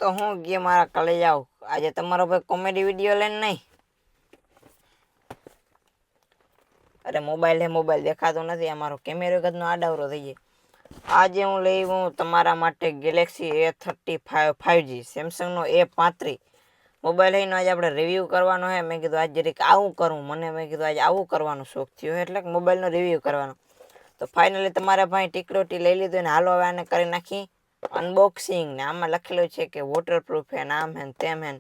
તો હું ગયો મારા કલે જાવ આજે તમારો ભાઈ કોમેડી વિડીયો લઈને નહીં. અરે મોબાઈલ દેખાતો નથી. અમારો કેમેરો કદનો આડાવરો થઈ જાય. આજે હું લઈ હું તમારા માટે Galaxy A35 5G સેમસંગનો A35 mobile લઈને આજે આપણે રિવ્યૂ કરવાનો છે. મેં કીધું આજે જરીક આવું કરું. મેં કીધું આજે આવું કરવાનો શોખ થયો એટલે કે મોબાઈલનો રિવ્યૂ કરવાનો. તો ફાઇનલી તમારા ભાઈ ટીકરોટી લઈ લીધું ને હાલો હવે આને કરી નાખી અનબોક્સિંગ. ને આમાં લખેલું છે કે વોટરપ્રૂફ હે, આમ હે તેમ હે.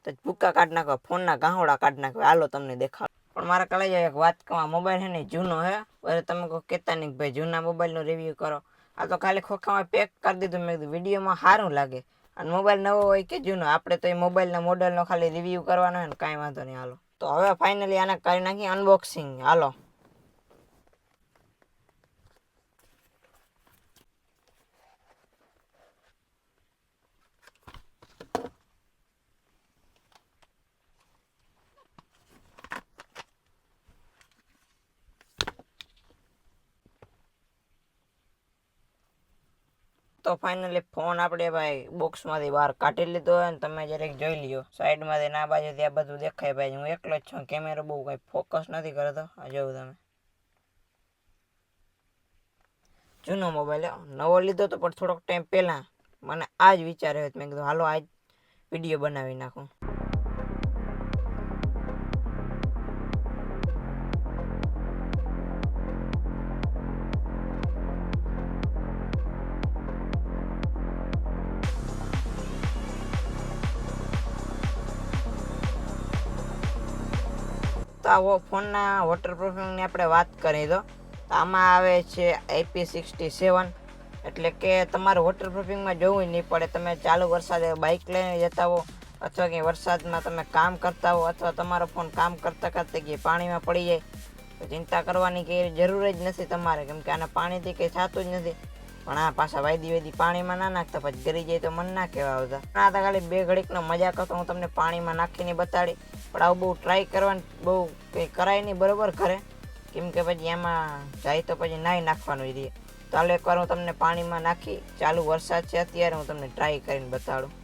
તો ભૂકા કાઢી નાખવા, ફોનના ગાહોડા કાઢી નાખવા. હાલો તમને દેખાડો. પણ મારા કલે એક વાત કહું, મોબાઈલ છે ને જૂનો હે. અરે તમે કોઈ કહેતા નહીં ભાઈ જૂના મોબાઈલનો રિવ્યૂ કરો. આ તો ખાલી ખોખામાં પેક કરી દીધું. મેં કીધું વિડીયોમાં સારું લાગે. અને મોબાઈલ નવો હોય કે જૂનો, આપણે તો એ મોબાઈલના મોડલનો ખાલી રિવ્યૂ કરવાનો હોય ને, કાંઈ વાંધો નહીં. હાલો તો હવે ફાઇનલી આને કરી નાખી અનબોક્સિંગ. હાલો તો ફાઇનલી ફોન આપણે ભાઈ બોક્સમાંથી બહાર કાઢી લીધો હોય ને તમે જરીક જોઈ લ્યો. સાઈડમાંથી ના બાજુ ત્યાં બધું દેખાય ભાઈ. હું એકલો જ છું, કેમેરો બહુ કંઈ ફોકસ નથી કરતો. આ જોઉં તમે જૂનો મોબાઈલ નવો લીધો તો પણ થોડોક ટાઈમ પહેલાં મને આ જ વિચાર આવ્યો. મેં કીધું હાલો આજ વિડીયો બનાવી નાખું. તો આ ફોનના વોટરપ્રૂફિંગની આપણે વાત કરી તો આમાં આવે છે IP67. એટલે કે તમારે વોટરપ્રૂફિંગમાં જોવું જ નહીં પડે. તમે ચાલુ વરસાદે બાઇક લઈને જતા હો અથવા કંઈ વરસાદમાં તમે કામ કરતા હો અથવા તમારો ફોન કામ કરતાં કરતાં કંઈ પાણીમાં પડી જાય તો ચિંતા કરવાની કંઈ જરૂર જ નથી તમારે, કેમ કે આને પાણીથી કંઈ થતું જ નથી. પણ આ પાછા વાયદી પાણીમાં ના નાખતા, પછી ગરી જાય તો મન ના કહેવા આવતા. આ તો ખાલી બે ઘડીકનો મજાક હતો. હું તમને પાણીમાં નાખીને બતાડી. પણ આવું બહુ ટ્રાય કરવાનું બહુ કંઈ કરાય નહીં બરાબર ઘરે, કેમ કે પછી એમાં જાય તો પછી નાહી નાખવાનું રહે. ચાલો એકવાર હું તમને પાણીમાં નાખી, ચાલુ વરસાદ છે અત્યારે, હું તમને ટ્રાય કરીને બતાડું.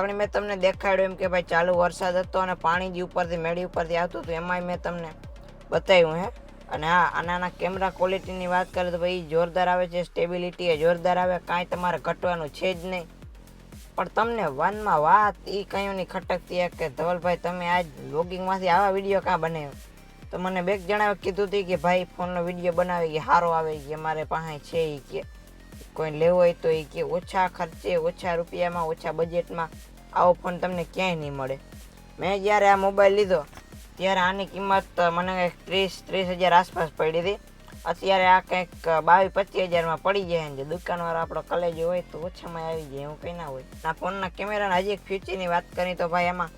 આપણે મેં તમને દેખાડ્યું એમ કે ભાઈ ચાલુ વરસાદ હતો અને પાણી જે ઉપરથી મેળી ઉપરથી આવતું હતું એમાંય મેં તમને બતાવ્યું હે. અને હા, આના કેમેરા ક્વોલિટીની વાત કરીએ તો ભાઈ જોરદાર આવે છે. સ્ટેબિલિટી એ જોરદાર આવે, કાંઈ તમારે ઘટવાનું છે જ નહીં. પણ તમને વાનમાં વાત એ કંઈ ખટકતી કે ધવલભાઈ તમે આજ વ્લોગિંગમાંથી આવા વિડીયો કાં બનાવ્યો? તો મને બેક જણાવે કીધું હતું કે ભાઈ ફોનનો વિડીયો બનાવી કે સારો આવે કે મારે પાસે છે. એ કે કોઈ લેવો હોય તો એ કે ઓછા ખર્ચે, ઓછા રૂપિયામાં, ઓછા બજેટમાં આવો ફોન તમને ક્યાંય નહીં મળે. મેં જ્યારે આ મોબાઈલ લીધો ત્યારે આની કિંમત મને કંઈક 30,000 આસપાસ પડી હતી. અત્યારે આ કંઈક 22-25,000માં પડી જાય ને. દુકાનવાળો આપણો કલેજો હોય તો ઓછામાં આવી જાય, એવું કંઈ ના હોય. આ ફોનના કેમેરાના હજી એક ફ્યુચરની વાત કરી તો ભાઈ એમાં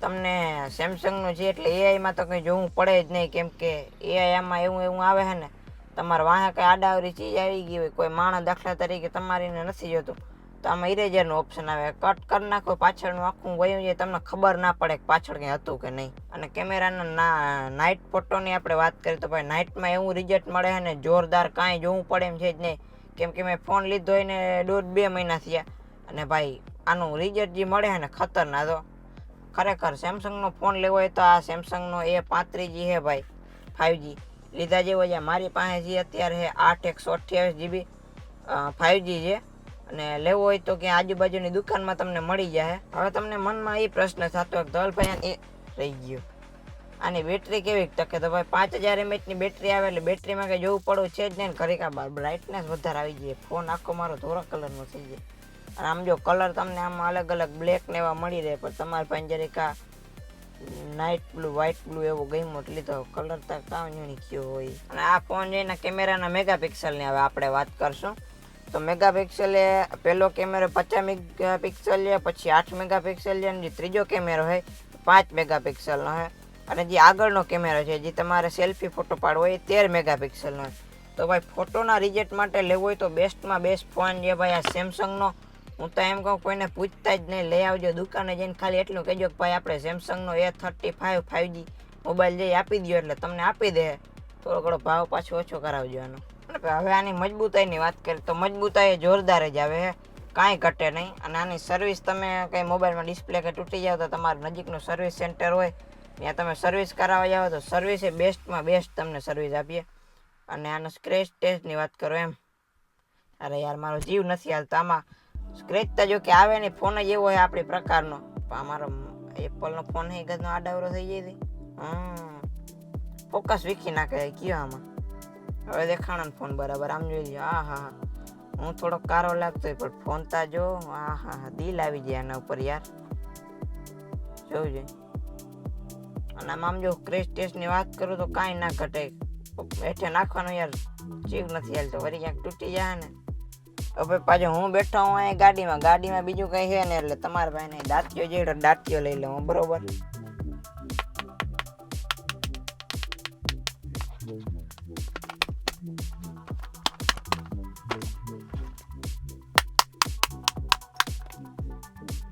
તમને સેમસંગનું છે એટલે એઆઈમાં તો કંઈ જોવું પડે જ નહીં, કેમ કે એઆઈ આમાં એવું આવે છે ને તમારે વાહે કંઈ આડાવરી ચીજ આવી ગઈ હોય, કોઈ માણસ દાખલા તરીકે તમારીને નથી જોતું તો આમાં ઇરેઝરનો ઓપ્શન આવે. કટ કરી નાખો પાછળનું આખું વયું જાય, તમને ખબર ના પડે કે પાછળ કંઈ હતું કે નહીં. અને કેમેરાના નાઇટ ફોટોની આપણે વાત કરીએ તો ભાઈ નાઇટમાં એવું રિઝલ્ટ મળે છે ને જોરદાર, કાંઈ જોવું પડે એમ છે જ નહીં. કેમ કે મેં ફોન લીધો હોય ને 1.5-2 મહિના થયા અને ભાઈ આનું રિઝલ્ટ જે મળે છે ને ખતરનાક. તો ખરેખર સેમસંગનો ફોન લેવો હોય તો આ સેમસંગનો A35 છે ભાઈ 5G લીધા જેવો છે. મારી પાસે જે અત્યારે છે 8 128 GB 5G છે. અને લેવો હોય તો ક્યાં આજુબાજુની દુકાનમાં તમને મળી જાય. હવે તમને મનમાં એ પ્રશ્ન થતો કે ધવલભાઈ એ રહી ગયો આની બેટરી કેવી ટકે? તો ભાઈ 5000 mAhની બેટરી આવે એટલે બેટરીમાં કંઈ જોવું પડવું છે જ નહીં. ખરેખર બ્રાઇટનેસ વધારે આવી જાય, ફોન આખો મારો ધોળા કલરનો થઈ જાય. અને આમ જો કલર તમને આમાં અલગ અલગ બ્લેક ને એવા મળી રહે, પણ તમારે પાસે જરીક આ નાઇટ બ્લુ, વ્હાઇટ બ્લુ એવો ગમ્યો લીધો કલર તો કાં નહીં કયો હોય. અને આ ફોન છે એના કેમેરાના મેગાપિક્સલની હવે આપણે વાત કરશું. તો મેગાપિક્સલ એ પહેલો કેમેરો 50 મેગાપિક્સલ છે, પછી 8 મેગાપિક્સલ છે, અને ત્રીજો કેમેરો છે 5 મેગાપિક્સલનો છે. અને જે આગળનો કેમેરો છે જે તમારે સેલ્ફી ફોટો પાડવો હોય એ 13 મેગાપિક્સલનો હોય. તો ભાઈ ફોટોના રિઝલ્ટ માટે લેવો હોય તો બેસ્ટમાં બેસ્ટ ફોન છે ભાઈ આ સેમસંગનો. હું તો એમ કહું કોઈને પૂછતા જ નહીં, લઈ આવજો દુકાને જઈને, ખાલી એટલું કહેજો કે ભાઈ આપણે સેમસંગનો A35 5G મોબાઈલ જઈ આપી દો એટલે તમને આપી દે. થોડો ઘણો ભાવ પાછો ઓછો કરાવજો આનો. અને હવે આની મજબૂતાઈની વાત કરીએ તો મજબૂતાઈ જોરદાર જ આવે, કાંઈ ઘટે નહીં. અને આની સર્વિસ તમે કંઈ મોબાઈલમાં ડિસ્પ્લે કે તૂટી જાવ તો તમારું નજીકનું સર્વિસ સેન્ટર હોય ત્યાં તમે સર્વિસ કરાવવા જાઓ તો સર્વિસ એ બેસ્ટમાં બેસ્ટ તમને સર્વિસ આપીએ. અને આનો સ્ક્રેચ ટેસ્ટની વાત કરો એમ, અરે યાર મારો જીવ નથી હાલતો આમાં. સ્ક્રેચ તો જો કે આવે નહીં, ફોન જ એવો હોય આપણી પ્રકારનો. અમારો એપલનો ફોન એ ગજનો આડાવરો થઈ જાય છે. ફોકસ વીખી નાખે કયો આમાં. હવે દેખાણો ફોન બરાબર, આમ જોઈ લો. હા હું થોડો કારો લાગતો હોય પણ ફોન તા જો, હા દિલ આવી જાય આના ઉપર યાર, જોવું જોઈએ. અને આમ જો ક્રેશ ટેસ્ટની વાત કરું તો કાંઈ ના ઘટે, હેઠે નાખવાનું યાર જીવ નથી હાલતો, વળી ક્યાંક તૂટી જાય ને. હવે પાછો હું બેઠો હું અહીંયા ગાડીમાં બીજું કંઈ છે ને એટલે તમારા ભાઈને દાંતિયો જેડો દાંતિયો લઈ લઉં બરોબર.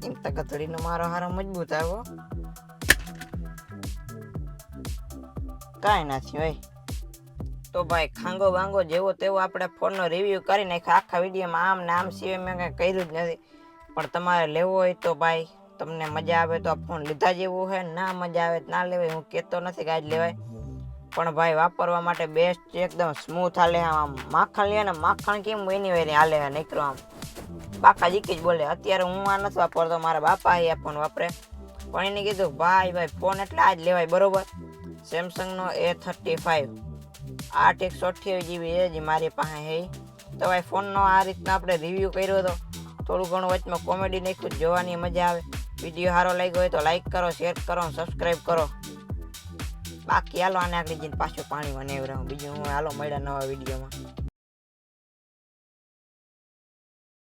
એમ તકતડીનો મારો હારો મજબૂત આવ્યો, કાંઈ ના થયું ભાઈ. તો ભાઈ ખાંગો બાંગો જેવો તેવો આપણે ફોનનો રિવ્યૂ કરી નાખ્યો આખા વિડીયોમાં. આમ ને આમ સિવાય મેં કંઈ કર્યું જ નથી. પણ તમારે લેવો હોય તો ભાઈ તમને મજા આવે તો આ ફોન લીધા જેવું હોય, ના મજા આવે તો ના લેવાય. હું કહેતો નથી કે આજ લેવાય, પણ ભાઈ વાપરવા માટે બેસ્ટ, એકદમ સ્મૂથ હાલે. આમ માખણ લે ને માખણ કેમ એની વારી હાલે નીકળો આમ બાકા જીકી જ બોલે. અત્યારે હું આ નથી વાપરતો, મારા બાપા એ ફોન વાપરે, પણ એને કીધું ભાઈ ફોન એટલે આજ લેવાય બરોબર. સેમસંગનો A35 8 128 GB એ જ મારી પાસે હે. તો ભાઈ ફોનનો આ રીતના આપણે રિવ્યૂ કર્યો હતો, થોડું ઘણું વચમાં કોમેડી નાખ્યું, જોવાની મજા આવે. વિડીયો સારો લાગ્યો હોય તો લાઈક કરો, શેર કરો, સબસ્ક્રાઈબ કરો. બાકી હાલો આને આગળ જઈને પાછું પાણીમાં નેવરાવું. બીજું હું હાલો મળ્યા નવા વિડીયોમાં.